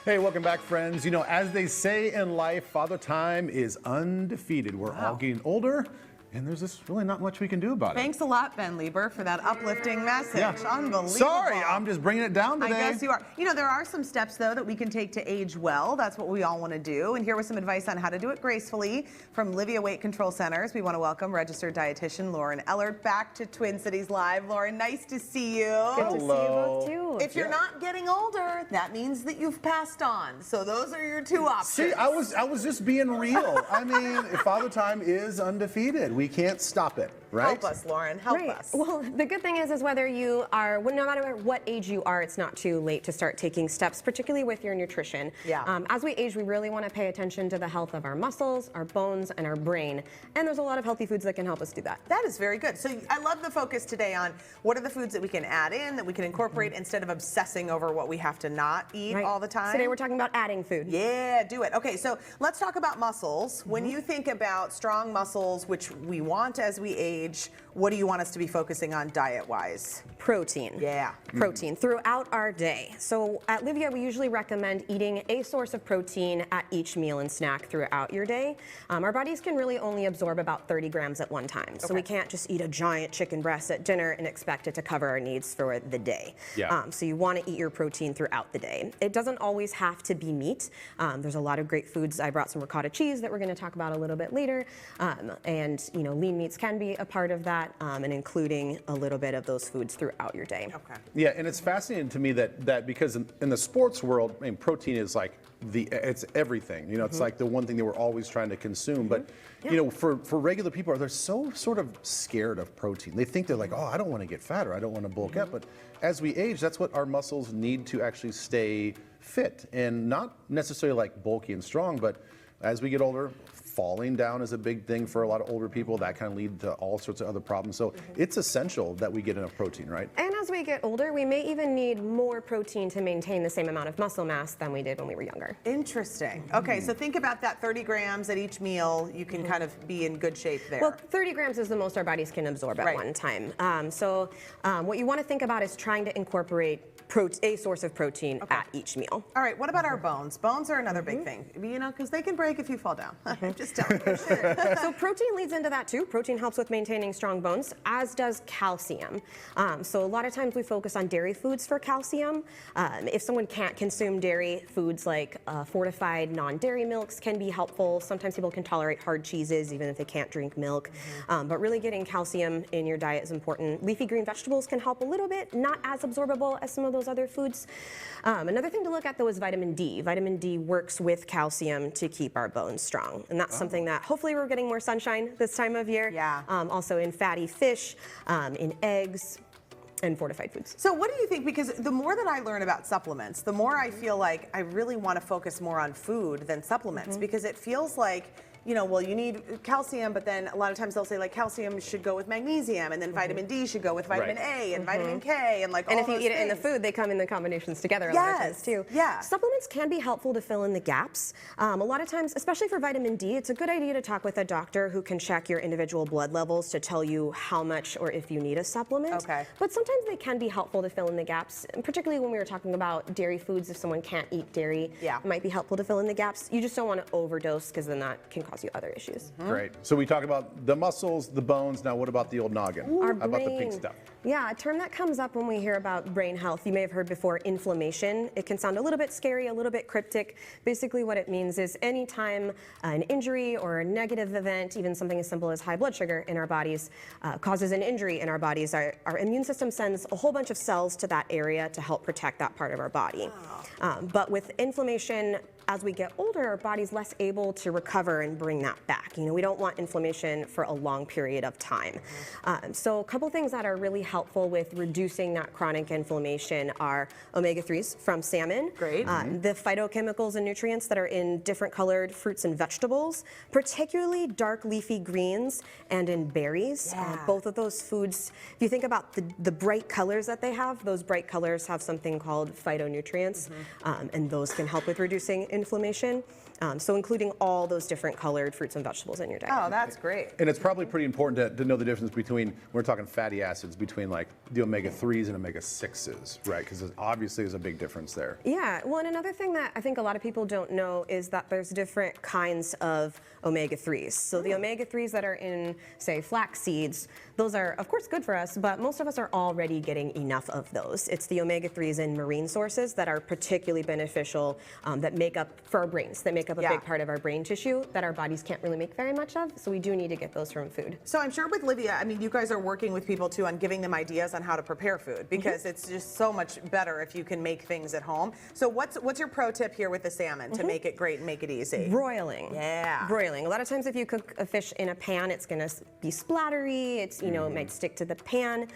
Hey, welcome back, friends. You know, as they say in life, Father Time is undefeated. We're all getting older, and there's just really not much we can do about it. Thanks a lot, Ben Lieber, for that uplifting message. Yeah. Unbelievable. Sorry, I'm just bringing it down today. I guess you are. You know, there are some steps, though, that we can take to age well. That's what we all want to do. And here was some advice on how to do it gracefully from Livea Weight Control Centers. We want to welcome registered dietitian Lauren Ehlert back to Twin Cities Live. Lauren, nice to see you. Good to see you both, too. If you're not getting older, that means that you've passed on. So those are your two options. See, I was just being real. I mean, if Father Time is undefeated, we can't stop it, right? Help us, Lauren. Help us. Well, the good thing is whether you are, no matter what age you are, it's not too late to start taking steps, particularly with your nutrition. Yeah. As we age, we really want to pay attention to the health of our muscles, our bones, and our brain. And there's a lot of healthy foods that can help us do that. That is very good. So I love the focus today on what are the foods that we can add in, that we can incorporate instead of obsessing over what we have to not eat all the time. Today we're talking about adding food. Yeah, do it. Okay, so let's talk about muscles. When you think about strong muscles, which we want as we age, what do you want us to be focusing on diet-wise? Protein. Yeah. Protein throughout our day. So at Livea, we usually recommend eating a source of protein at each meal and snack throughout your day. Our bodies can really only absorb about 30 grams at one time. So we can't just eat a giant chicken breast at dinner and expect it to cover our needs for the day. Yeah. So you want to eat your protein throughout the day. It doesn't always have to be meat. There's a lot of great foods. I brought some ricotta cheese that we're going to talk about a little bit later. And you know, lean meats can be a part of that, and including a little bit of those foods throughout your day. Okay. Yeah, and it's fascinating to me that because in the sports world, I mean, protein is like it's everything. You know, it's like the one thing that we're always trying to consume. But you know, for regular people, they're so sort of scared of protein. They think they're like, oh, I don't want to get fat or I don't want to bulk up. But as we age, that's what our muscles need to actually stay fit and not necessarily like bulky and strong, but as we get older, falling down is a big thing for a lot of older people. That kind of lead to all sorts of other problems. So it's essential that we get enough protein, right? And as we get older, we may even need more protein to maintain the same amount of muscle mass than we did when we were younger. Interesting. Okay, so think about that 30 grams at each meal. You can kind of be in good shape there. Well, 30 grams is the most our bodies can absorb at one time. What you want to think about is trying to incorporate a source of protein at each meal. All right, what about our bones? Bones are another big thing, you know, because they can break if you fall down. Just telling you. So protein leads into that too. Protein helps with maintaining strong bones, as does calcium. So a lot of times we focus on dairy foods for calcium. If someone can't consume dairy, foods like fortified non-dairy milks can be helpful. Sometimes people can tolerate hard cheeses even if they can't drink milk. But really getting calcium in your diet is important. Leafy green vegetables can help a little bit, not as absorbable as some of those other foods. Another thing to look at though is vitamin D. Vitamin D works with calcium to keep our bones strong. And that's something that hopefully we're getting more sunshine this time of year. Yeah. Also in fatty fish, in eggs, and fortified foods. So what do you think, because the more that I learn about supplements, the more I feel like I really want to focus more on food than supplements, because it feels like, you know, well, you need calcium, but then a lot of times they'll say like calcium should go with magnesium, and then vitamin D should go with vitamin A and vitamin K, and like all And if you those eat it in the things. food, they come in the combinations together a lot of times too. Yeah. Supplements can be helpful to fill in the gaps. A lot of times, especially for vitamin D, it's a good idea to talk with a doctor who can check your individual blood levels to tell you how much or if you need a supplement. Okay. But sometimes they can be helpful to fill in the gaps, and particularly when we were talking about dairy foods. If someone can't eat dairy, it might be helpful to fill in the gaps. You just don't want to overdose, because then that can cause you other issues. Great. So we talk about the muscles, the bones. Now what about the old noggin? Our How about the pink brain. stuff? Yeah, a term that comes up when we hear about brain health, you may have heard before, inflammation. It can sound a little bit scary, a little bit cryptic. Basically what it means is anytime an injury or a negative event, even something as simple as high blood sugar in our bodies, causes an injury in our bodies, our immune system sends a whole bunch of cells to that area to help protect that part of our body. But with inflammation, as we get older, our body's less able to recover and bring that back. You know, we don't want inflammation for a long period of time. So a couple things that are really helpful with reducing that chronic inflammation are omega-3s from salmon. Great. The phytochemicals and nutrients that are in different colored fruits and vegetables, particularly dark leafy greens and in berries. Both of those foods, if you think about the bright colors that they have, those bright colors have something called phytonutrients, and those can help with reducing inflammation. So including all those different colored fruits and vegetables in your diet. Oh, that's great. And it's probably pretty important to know the difference between, we're talking fatty acids, between between like the omega-3s and omega-6s, right? Because obviously there's a big difference there. Yeah, well, and another thing that I think a lot of people don't know is that there's different kinds of omega-3s. So the omega-3s that are in, say, flax seeds, those are, of course, good for us, but most of us are already getting enough of those. It's the omega-3s in marine sources that are particularly beneficial, that make up, for our brains, that make up a big part of our brain tissue that our bodies can't really make very much of, so we do need to get those from food. So I'm sure with Livea, I mean, you guys are working with people too on giving them ideas on how to prepare food, because it's just so much better if you can make things at home. So what's your pro tip here with the salmon to make it great and make it easy? Broiling. Yeah. Broiling. A lot of times if you cook a fish in a pan, it's gonna be splattery, it's, you know, it might stick to the pan.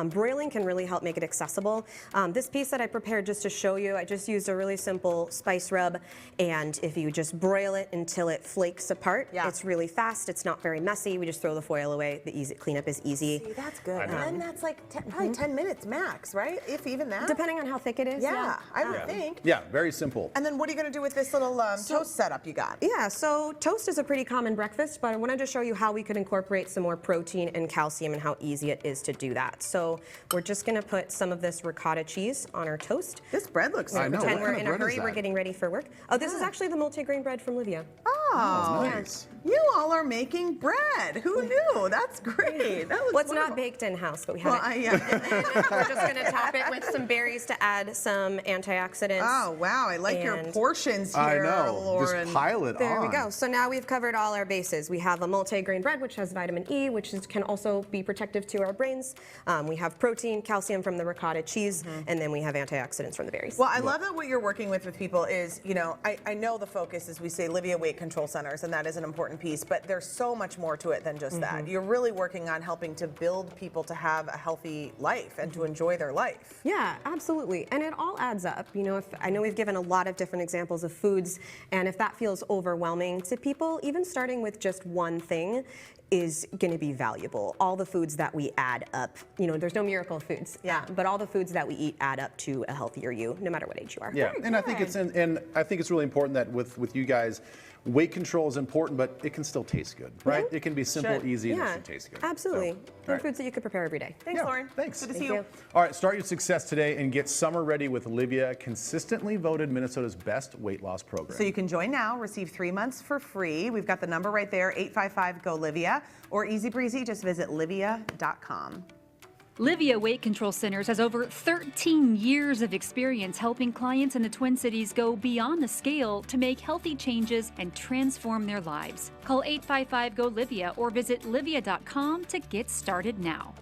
Broiling can really help make it accessible. This piece that I prepared just to show you, I just used a really simple spice rub, and if you just broil it until it flakes apart, it's really fast, it's not very messy, we just throw the foil away, the easy cleanup is easy. See, that's good. And then that's like probably 10 minutes max, right? If even that. Depending on how thick it is. Yeah, I would think. Yeah, very simple. And then what are you going to do with this little toast setup you got? Yeah, so toast is a pretty common breakfast, but I wanted to show you how we could incorporate some more protein and calcium and how easy it is to do that. So we're just gonna put some of this ricotta cheese on our toast. This bread looks I know. Pretend What we're kind in of a bread is hurry, we're that? getting ready for work. Oh, this is actually the multigrain bread from Livea. Oh, Nice. you all are making bread. Who knew? That's great. That looks Well, it's not wonderful. baked in-house, but we have Well, it. We're just gonna top it with some berries to add some antioxidants. Oh, wow. I like your And- portions I here, know. Lauren. Just pile it There on. we go. So now we've covered all our bases. We have a multigrain bread, which has vitamin E, which can also be protective to our brains. We have protein, calcium from the ricotta cheese, and then we have antioxidants from the berries. Well, I love that what you're working with people is, you know, I know the focus is we say Livea Weight Control Centers, and that is an important piece, but there's so much more to it than just that. You're really working on helping to build people to have a healthy life and to enjoy their life. Yeah, absolutely. And it all adds up. You know, I know we've given a lot of different examples of foods, and if that feels overwhelming to people, even starting with just one thing is going to be valuable. All the foods that we add up, you know, there's no miracle foods. Yeah. But all the foods that we eat add up to a healthier you, no matter what age you are. Yeah, Very and I think good. I think it's really important that with you guys, weight control is important, but it can still taste good, right? It can be simple, Should. easy, and it Yeah, should taste good. absolutely. So, They're all right. foods that you could prepare every day. Thanks, Yeah, Lauren. thanks. Good to see Thank you. you. All right, start your success today and get summer ready with Livea, consistently voted Minnesota's best weight loss program. So you can join now, receive 3 months for free. We've got the number right there, 855-GO-LIVEA, or easy breezy, just visit livea.com. Livea Weight Control Centers has over 13 years of experience helping clients in the Twin Cities go beyond the scale to make healthy changes and transform their lives. Call 855-GO-LIVEA or visit livea.com to get started now.